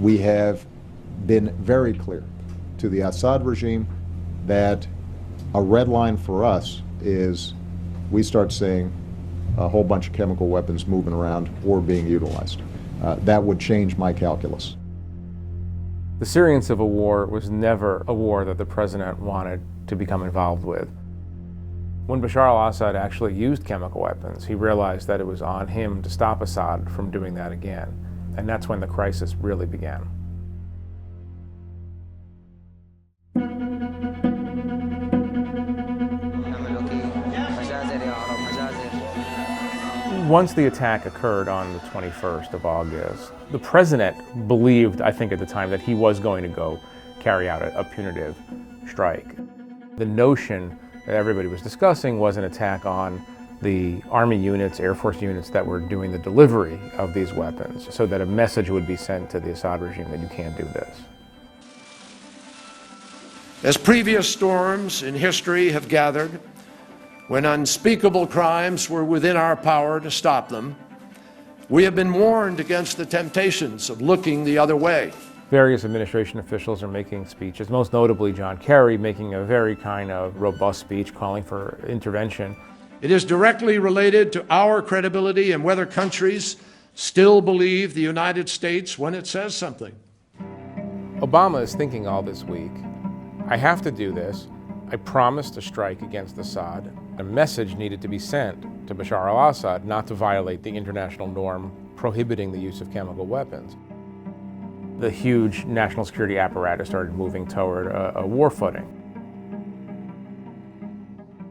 We have been very clear to the Assad regime that a red line for us is we start seeing a whole bunch of chemical weapons moving around or being utilized. That would change my calculus. The Syrian civil war was never a war that the president wanted to become involved with. When Bashar al-Assad actually used chemical weapons, he realized that it was on him to stop Assad from doing that again. And that's when the crisis really began. Once the attack occurred on the 21st of August, the president believed, I think at the time, that he was going to go carry out a punitive strike. The notion that everybody was discussing was an attack on the Army units, Air Force units that were doing the delivery of these weapons, so that a message would be sent to the Assad regime that you can't do this. As previous storms in history have gathered, when unspeakable crimes were within our power to stop them, we have been warned against the temptations of looking the other way. Various administration officials are making speeches, most notably John Kerry making a very kind of robust speech calling for intervention. It is directly related to our credibility and whether countries still believe the United States when it says something. Obama is thinking all this week, I have to do this. I promised to strike against Assad. A message needed to be sent to Bashar al-Assad not to violate the international norm prohibiting the use of chemical weapons. The huge national security apparatus started moving toward a war footing.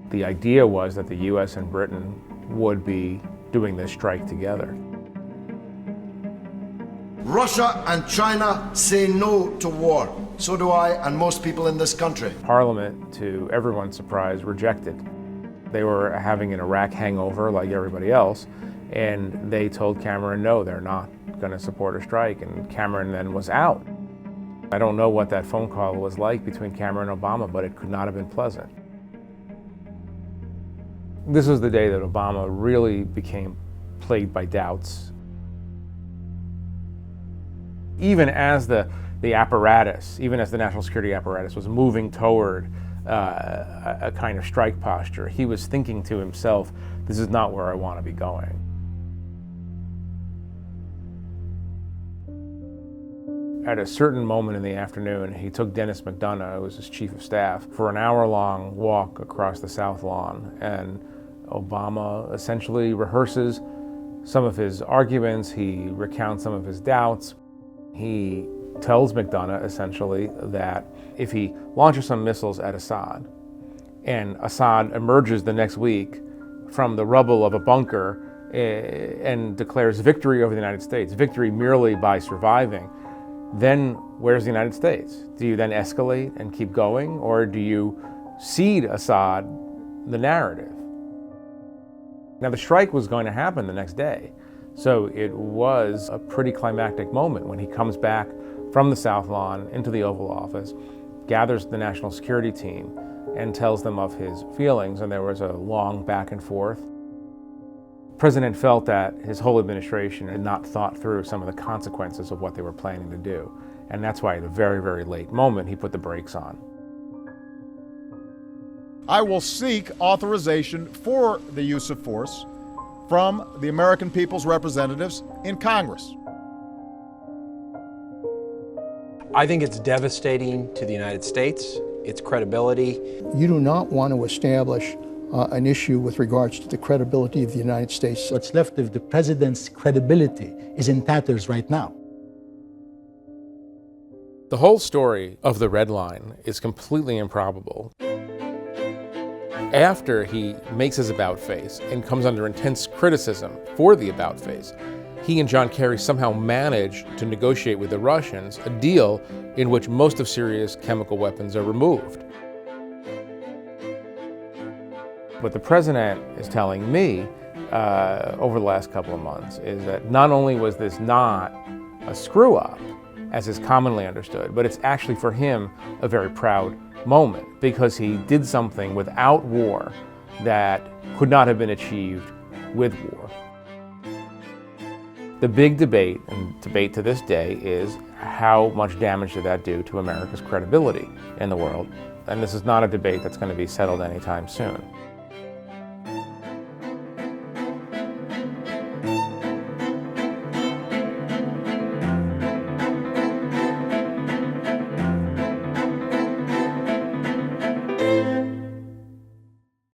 The idea was that the US and Britain would be doing this strike together. Russia and China say no to war. So do I and most people in this country. Parliament, to everyone's surprise, rejected. They were having an Iraq hangover like everybody else, and they told Cameron, no, they're not going to support a strike, and Cameron then was out. I don't know what that phone call was like between Cameron and Obama, but it could not have been pleasant. This was the day that Obama really became plagued by doubts. Even as the apparatus, even as the national security apparatus was moving toward a kind of strike posture, he was thinking to himself, this is not where I want to be going. At a certain moment in the afternoon, he took Dennis McDonough, who was his chief of staff, for an hour-long walk across the South Lawn, and Obama essentially rehearses some of his arguments, he recounts some of his doubts. He tells McDonough essentially that if he launches some missiles at Assad and Assad emerges the next week from the rubble of a bunker and declares victory over the United States, victory merely by surviving, then where's the United States? Do you then escalate and keep going, or do you cede Assad the narrative? Now the strike was going to happen the next day, so it was a pretty climactic moment when he comes back from the South Lawn into the Oval Office, gathers the national security team, and tells them of his feelings, and there was a long back and forth. The president felt that his whole administration had not thought through some of the consequences of what they were planning to do, and that's why at a very, very late moment he put the brakes on. I will seek authorization for the use of force from the American people's representatives in Congress. I think it's devastating to the United States, its credibility. You do not want to establish an issue with regards to the credibility of the United States. What's left of the president's credibility is in tatters right now. The whole story of the Red Line is completely improbable. After he makes his about face and comes under intense criticism for the about face, he and John Kerry somehow managed to negotiate with the Russians a deal in which most of Syria's chemical weapons are removed. What the president is telling me over the last couple of months is that not only was this not a screw-up, as is commonly understood, but it's actually for him a very proud moment, because he did something without war that could not have been achieved with war. The big debate, and debate to this day, is how much damage did that do to America's credibility in the world? And this is not a debate that's going to be settled anytime soon.